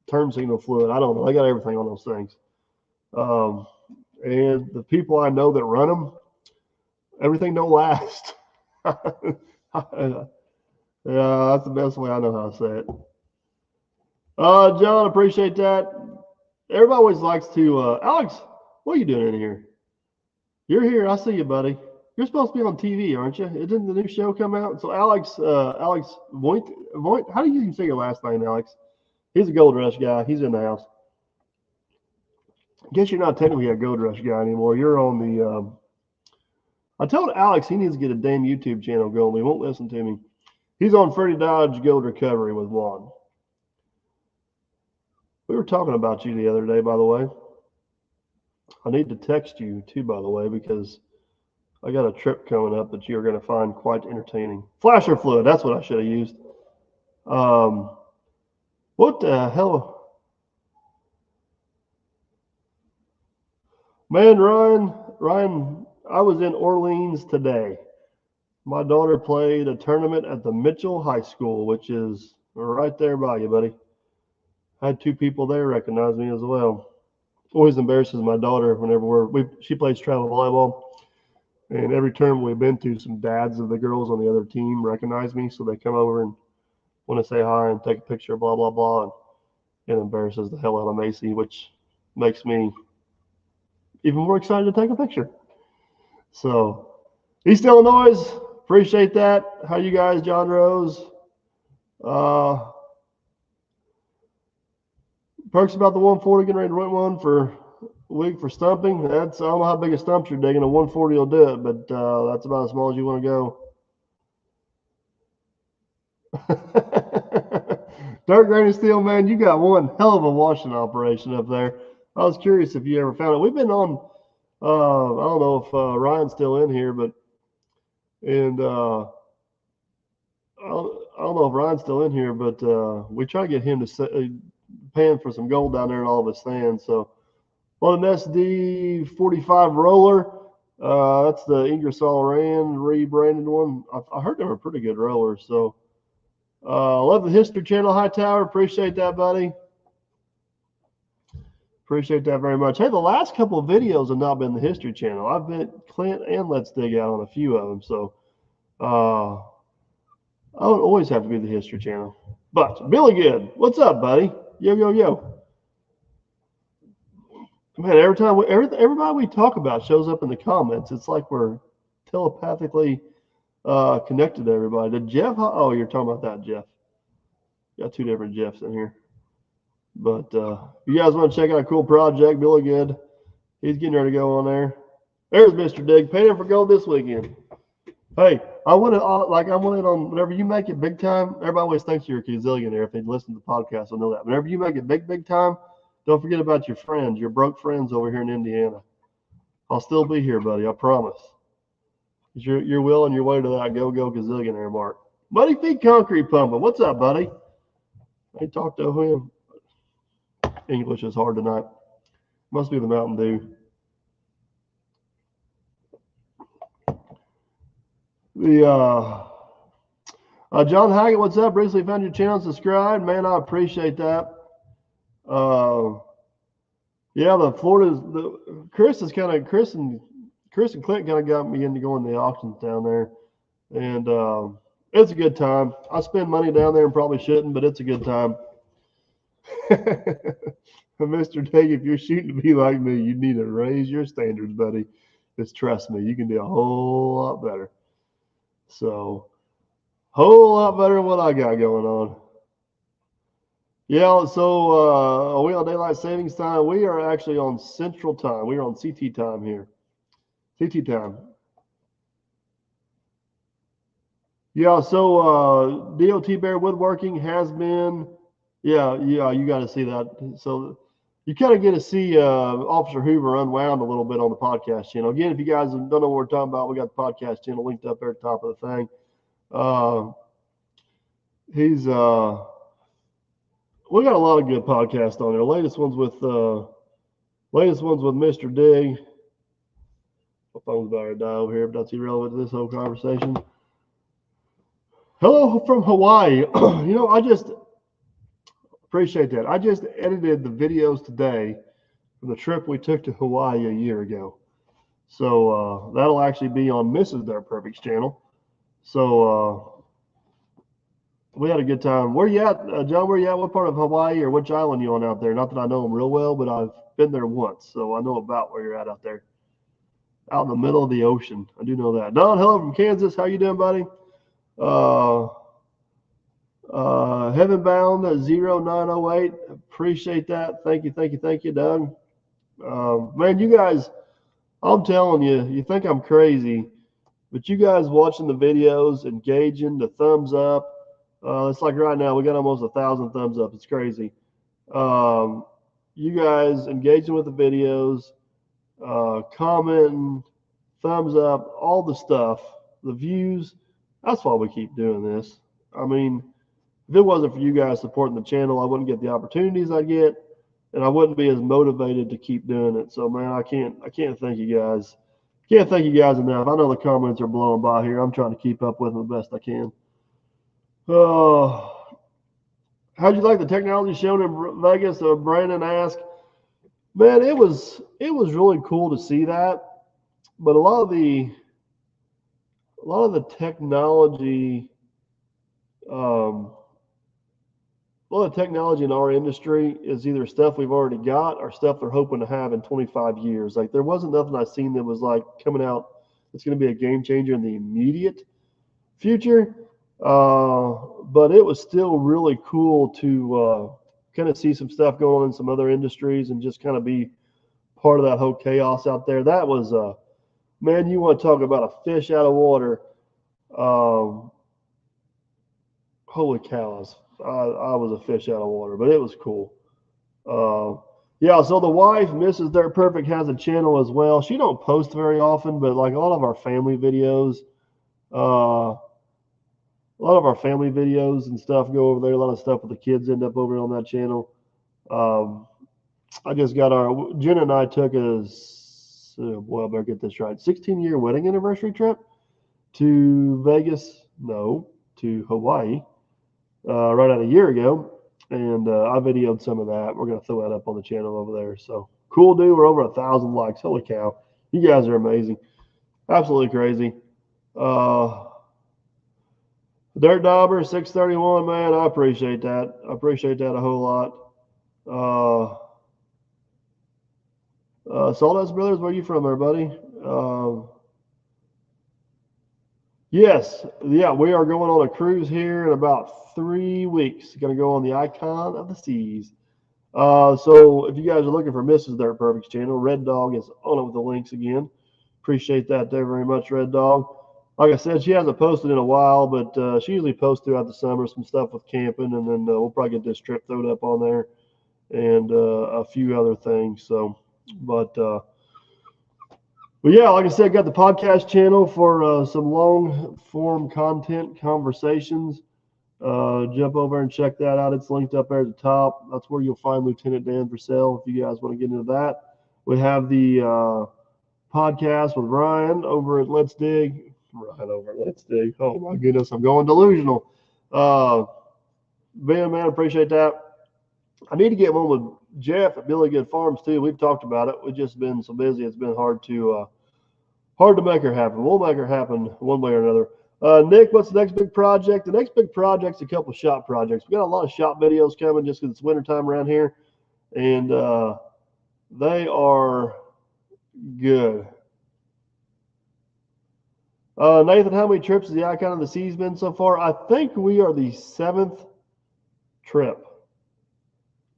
turn signal fluid. I don't know. They got everything on those things. And the people I know that run them, everything don't last. Yeah, that's the best way I know how to say it. John, appreciate that. Everybody always likes to, Alex, what are you doing in here? You're here. I see you, buddy. You're supposed to be on TV, aren't you? Didn't the new show come out? So Alex Voigt, how do you even say your last name, Alex? He's a Gold Rush guy. He's in the house. I guess you're not technically a Gold Rush guy anymore. You're on the, I told Alex he needs to get a damn YouTube channel going. He won't listen to me. He's on Freddie Dodge Gold Recovery with Juan. We were talking about you the other day, by the way. I need to text you too, by the way, because I got a trip coming up that you're going to find quite entertaining. Flasher fluid, that's what I should have used. What the hell? Man, Ryan, I was in Orleans today. My daughter played a tournament at the Mitchell High School, which is right there by you, buddy. I had two people there recognize me as well. Always embarrasses my daughter whenever she plays travel volleyball. And every tournament we've been to, some dads of the girls on the other team recognize me. So they come over and want to say hi and take a picture, blah, blah, blah. And it embarrasses the hell out of Macy, which makes me even more excited to take a picture. So, East Illinois, appreciate that. How you guys, John Rose? Perks about the 140, getting ready to rent one for a week for stumping. I don't know how big a stump you're digging. A 140 will do it, but that's about as small as you want to go. Dirt Grain and Steel, man, you got one hell of a washing operation up there. I was curious if you ever found it. We've been on, I don't know if Ryan's still in here, but, and I don't know if Ryan's still in here, but we try to get him to paying for some gold down there in all of his stands. So on an SD45 roller, that's the Ingersoll Rand rebranded one. I heard they were pretty good rollers. So love the History Channel, Hightower. Appreciate that, buddy. Appreciate that very much. Hey, the last couple of videos have not been the History Channel. I've been Clint and Let's Dig Out on a few of them. So I don't always have to be the History Channel. But Billy Good, what's up, buddy? Yo, yo, yo. Man, every time everybody we talk about shows up in the comments. It's like we're telepathically connected to everybody. Did Jeff? Oh, you're talking about that, Jeff. Got two different Jeffs in here. But if you guys want to check out a cool project, Billy Good, he's getting ready to go on there. There's Mr. Dig. Painting for gold this weekend. Hey, I want it on whenever you make it big time. Everybody always thinks you're a gazillionaire if they listen to the podcast. I know that. Whenever you make it big time, don't forget about your friends, your broke friends over here in Indiana. I'll still be here, buddy. I promise. You're well on your way to that go gazillionaire mark. Buddy Feet Concrete Pumping. What's up, buddy? I talked to him. English is hard tonight. Must be the Mountain Dew. John Haggett, what's up? Recently found your channel, subscribed. Man, I appreciate that. Yeah, Chris and Clint kind of got me into going to the auctions down there, and it's a good time. I spend money down there and probably shouldn't, but it's a good time. Mr. Dig, if you're shooting to be like me, you need to raise your standards, buddy. Just trust me, you can do a whole lot better. So, whole lot better than what I got going on. Yeah, so are we on daylight savings time? We are actually on Central Time. We are on CT time here. CT time. Yeah, so DOT Bear Woodworking has been, yeah, you got to see that. So you kind of get to see Officer Hoover unwound a little bit on the podcast channel. Again, if you guys don't know what we're talking about, we got the podcast channel linked up there at the top of the thing. We got a lot of good podcasts on there. Latest ones with Mr. Dig. My phone's about to die over here, but that's irrelevant to this whole conversation. Hello from Hawaii. I just appreciate that. I just edited the videos today from the trip we took to Hawaii a year ago. So that'll actually be on Mrs. Their Perfect's channel. So we had a good time. Where you at, John? Where you at? What part of Hawaii or which island you on out there? Not that I know them real well, but I've been there once, so I know about where you're at out there. Out in the middle of the ocean. I do know that. Don, hello from Kansas. How you doing, buddy? Heaven Bound 0908. Appreciate that. Thank you, Doug. Man, you guys, I'm telling you, you think I'm crazy, but you guys watching the videos, engaging, the thumbs up. It's like right now we got almost 1,000 thumbs up. It's crazy. You guys engaging with the videos, commenting, thumbs up, all the stuff, the views. That's why we keep doing this. I mean, if it wasn't for you guys supporting the channel, I wouldn't get the opportunities I get, and I wouldn't be as motivated to keep doing it. So, man, I can't thank you guys. Can't thank you guys enough. I know the comments are blowing by here. I'm trying to keep up with them the best I can. How'd you like the technology shown in Vegas? Brandon asked. Man, it was really cool to see that, but a lot of the technology, a lot of technology in our industry is either stuff we've already got or stuff they're hoping to have in 25 years. Like there wasn't nothing I've seen that was like coming out that's going to be a game changer in the immediate future. But it was still really cool to kind of see some stuff going on in some other industries and just kind of be part of that whole chaos out there. That was, man, you want to talk about a fish out of water. Holy cows. I was a fish out of water, but it was cool. Yeah, so the wife, Mrs. Dirt Perfect, has a channel as well. She don't post very often, but like a lot of our family videos, and stuff go over there. A lot of stuff with the kids end up over on that channel. I just got Jen and I took I better get this right, 16-year wedding anniversary trip to Hawaii, right out a year ago. And I videoed some of that. We're going to throw that up on the channel over there. So cool, dude. We're over 1,000 likes. Holy cow. You guys are amazing. Absolutely crazy. Dirt Dauber 631, man. I appreciate that. I appreciate that a whole lot. Sawdust Brothers, where are you from there, buddy? Yes. Yeah, we are going on a cruise here in about 3 weeks. Going to go on the Icon of the Seas. So if you guys are looking for Mrs. Dirt Perfect's channel, Red Dog is on it with the links again. Appreciate that there very much, Red Dog. Like I said, she hasn't posted in a while, but she usually posts throughout the summer some stuff with camping, and then we'll probably get this trip thrown up on there and a few other things. So, but yeah, like I said, got the podcast channel for some long form content conversations. Jump over and check that out. It's linked up there at the top. That's where you'll find Lieutenant Dan Purcell if you guys want to get into that. We have the podcast with Ryan over at Let's Dig. Ryan over at Let's Dig. Oh my goodness, I'm going delusional. Ben, man, appreciate that. I need to get one with Jeff at Billy Good Farms too. We've talked about it. We've just been so busy. It's been hard to make her happen. We'll make her happen one way or another. Nick, what's the next big project? The next big project's a couple of shop projects. We got a lot of shop videos coming just because it's wintertime around here, and they are good. Nathan, how many trips has the Icon of the Seas been so far? I think we are the 7th trip.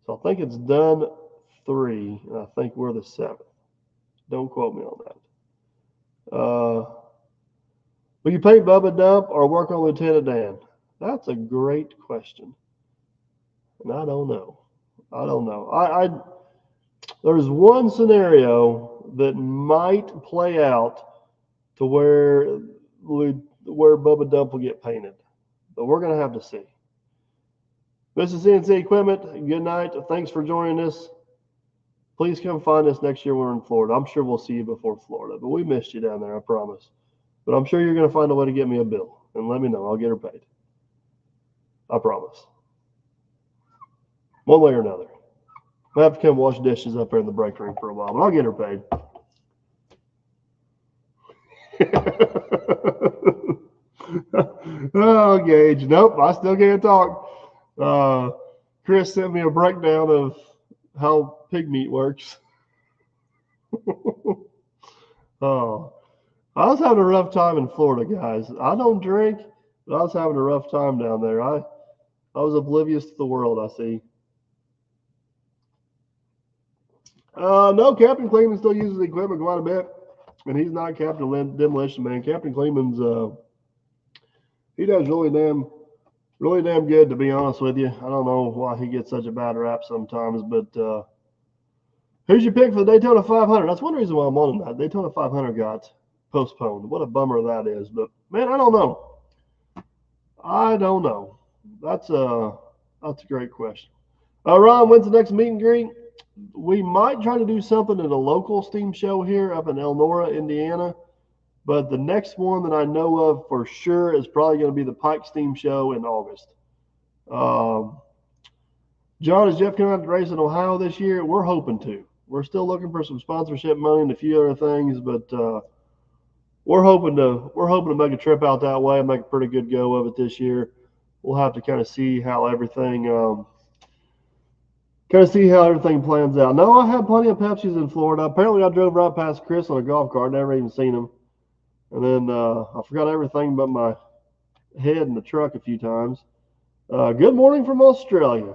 So I think it's done 3, and I think we're the 7th. Don't quote me on that. Will you paint Bubba Dump or work on Lieutenant Dan? That's a great question. And I don't know. There's one scenario that might play out to where Bubba Dump will get painted. But we're going to have to see. This is CNC Equipment. Good night. Thanks for joining us. Please come find us next year when we're in Florida. I'm sure we'll see you before Florida, but we missed you down there, I promise. But I'm sure you're going to find a way to get me a bill, and let me know. I'll get her paid. I promise. One way or another. I have to come wash dishes up there in the break room for a while, but I'll get her paid. Oh, Gage. Nope, I still can't talk. Chris sent me a breakdown of how pig meat works. Oh, I was having a rough time in Florida, guys. I don't drink, but I was having a rough time down there. I was oblivious to the world, I see. No, Captain Kleeman still uses the equipment quite a bit, and he's not Captain Demolition Man. Captain Kleeman's he does really damn good, to be honest with you. I don't know why he gets such a bad rap sometimes, but who's your pick for the Daytona 500? That's one reason why I'm on that. Daytona 500 got postponed. What a bummer that is. But man, I don't know. That's a great question. Ron, when's the next meet and greet? We might try to do something at a local steam show here up in Elnora, Indiana. But the next one that I know of for sure is probably going to be the Pike Steam Show in August. John, is Jeff coming out to race in Ohio this year? We're hoping to. We're still looking for some sponsorship money and a few other things, but we're hoping to make a trip out that way and make a pretty good go of it this year. We'll have to kind of see how everything plans out. No, I have plenty of Pepsis in Florida. Apparently, I drove right past Chris on a golf cart, never even seen him. And then I forgot everything but my head in the truck a few times. Good morning from Australia.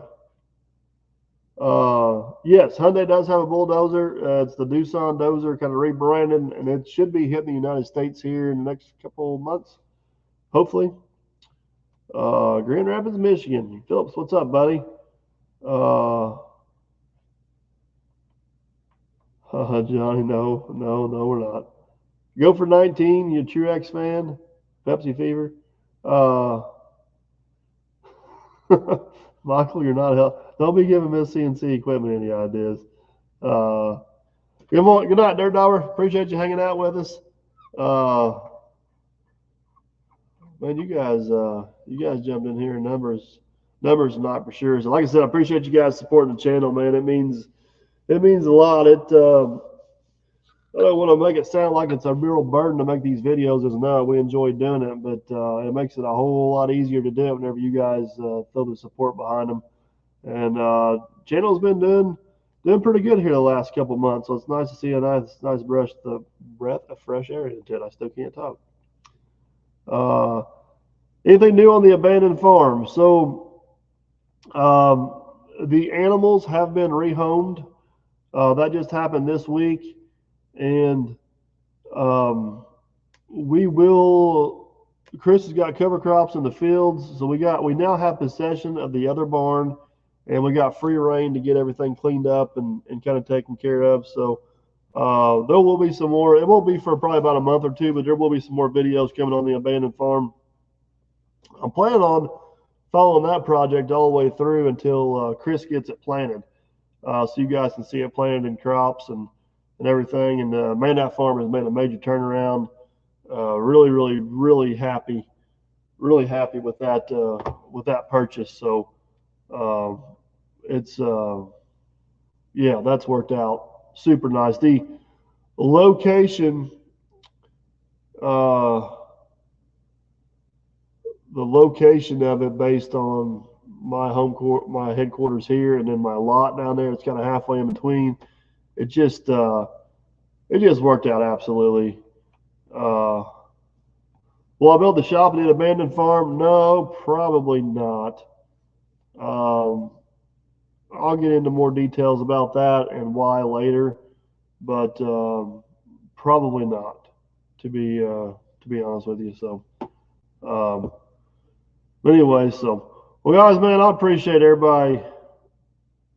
Yes, Hyundai does have a bulldozer. It's the Doosan Dozer, kind of rebranded, and it should be hitting the United States here in the next couple of months, hopefully. Grand Rapids, Michigan. Phillips, what's up, buddy? Johnny, no, we're not. Go for 19, you Truex fan. Pepsi Fever. Michael, you're not helping. Don't be giving Miss CNC Equipment any ideas. Good morning. Good night, Dirt Dauber. Appreciate you hanging out with us. Man, you guys jumped in here. Numbers not for sure. So like I said, I appreciate you guys supporting the channel, man. It means a lot. I don't want to make it sound like it's a real burden to make these videos. As no, we enjoy doing it, but it makes it a whole lot easier to do it whenever you guys throw the support behind them. And channel's been doing pretty good here the last couple months, so it's nice to see a nice breath of fresh air into it. I still can't talk. Anything new on the abandoned farm? So the animals have been rehomed. That just happened this week. And We will. Chris has got cover crops in the fields, so we now have possession of the other barn, and we got free reign to get everything cleaned up and kind of taken care of. So there will be some more. It won't be for probably about a month or two, but there will be some more videos coming on the abandoned farm. I'm planning on following that project all the way through until Chris gets it planted, so you guys can see it planted in crops and everything. And man, that farm has made a major turnaround. Really, really, really happy with that purchase. So it's yeah, that's worked out super nice. The location, uh, the location of it based on my headquarters here, and then my lot down there. It's kind of halfway in between. It just worked out absolutely. Will I build the shop at the abandoned farm? No, probably not. Um, I'll get into more details about that and why later, but probably not. To be honest with you, so. But anyway, so well, guys, man, I appreciate everybody.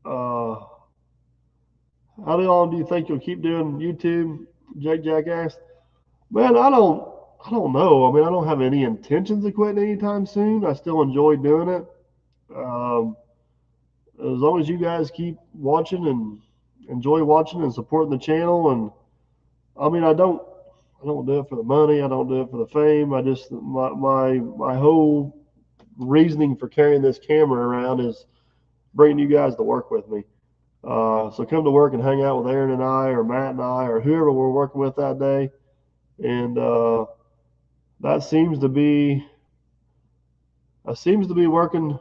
Uh, how long do you think you'll keep doing YouTube, Jack asked? Man, I don't know. I mean, I don't have any intentions of quitting anytime soon. I still enjoy doing it. Um, as long as you guys keep watching and enjoy watching and supporting the channel, and I mean, I don't do it for the money. I don't do it for the fame. I just my whole reasoning for carrying this camera around is bringing you guys to work with me. So come to work and hang out with Aaron and I, or Matt and I, or whoever we're working with that day, and that seems to be working.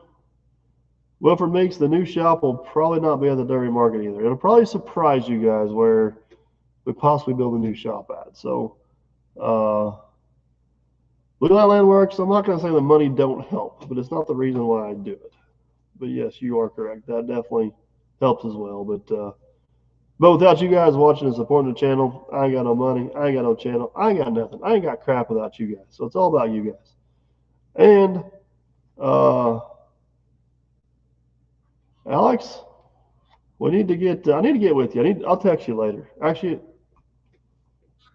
Wilford Meeks, the new shop will probably not be at the dairy market either. It'll probably surprise you guys where we possibly build a new shop at. So, Blue Light Land Works, I'm not going to say the money don't help, but it's not the reason why I do it. But yes, you are correct. That definitely helps as well. But without you guys watching and supporting the channel, I ain't got no money. I ain't got no channel. I ain't got nothing. I ain't got crap without you guys. So it's all about you guys. And Alex, I need to get with you. I'll text you later. Actually,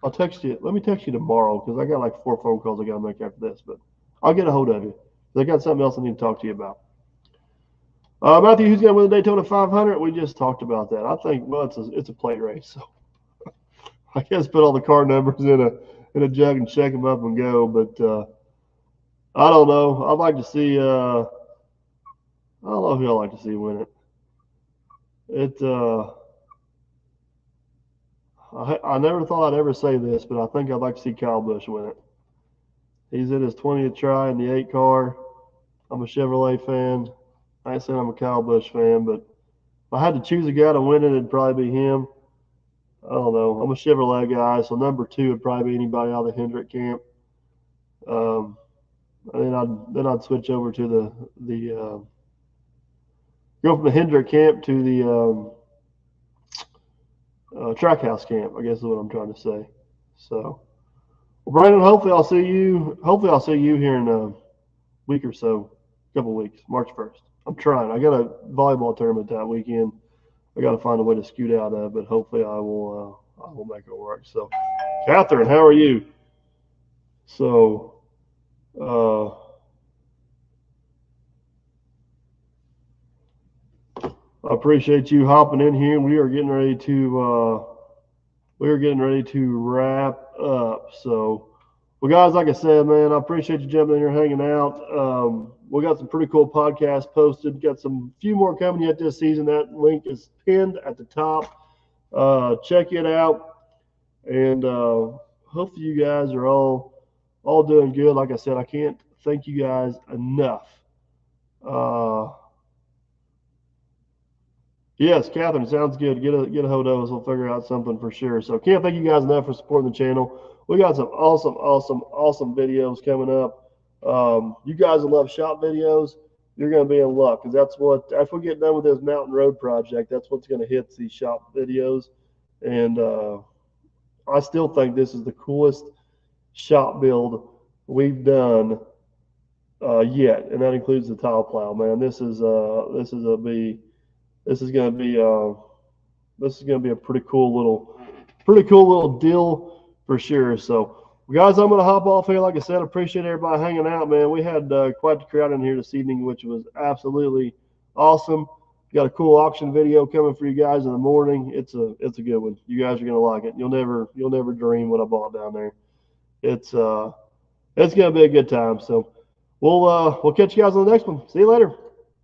I'll text you. Let me text you tomorrow because I got like 4 phone calls I got to make after this. But I'll get a hold of you. I got something else I need to talk to you about. Matthew, who's going to win the Daytona 500? We just talked about that. I think, well, it's a plate race. So I guess put all the car numbers in a jug and check them up and go. But I don't know. I'd like to see. I don't know who I'd like to see win it. I never thought I'd ever say this, but I think I'd like to see Kyle Busch win it. He's in his 20th try in the 8 car. I'm a Chevrolet fan. I ain't saying I'm a Kyle Busch fan, but if I had to choose a guy to win it, it'd probably be him. I don't know. I'm a Chevrolet guy, so number 2 would probably be anybody out of the Hendrick camp. And then I'd switch over to the go from the Hendrick camp to the Trackhouse camp, I guess is what I'm trying to say. So, well, Brandon, hopefully I'll see you here in a week or so, a couple of weeks, March 1st. I'm trying. I got a volleyball tournament that weekend. I got to find a way to scoot out of, but hopefully I will make it work. So, Catherine, how are you? So, I appreciate you hopping in here. We are getting ready to wrap up. So, well, guys, like I said, man, I appreciate you jumping in here, hanging out. We got some pretty cool podcasts posted. Got some few more coming yet this season. That link is pinned at the top. Check it out, and hopefully you guys are all doing good. Like I said, I can't thank you guys enough. Yes, Catherine, sounds good. Get a hold of us. We'll figure out something for sure. So can't thank you guys enough for supporting the channel. We got some awesome videos coming up. You guys that love shop videos, you're going to be in luck because after we get done with this Mountain Road project, that's what's going to hit these shop videos. And I'll I still think this is the coolest shop build we've done yet, and that includes the tile plow. Man, this is going to be a pretty cool little deal for sure. So, guys, I'm going to hop off here. Like I said, appreciate everybody hanging out, man. We had quite the crowd in here this evening, which was absolutely awesome. Got a cool auction video coming for you guys in the morning. It's a good one. You guys are going to like it. You'll never dream what I bought down there. It's going to be a good time. So we'll catch you guys on the next one. See you later.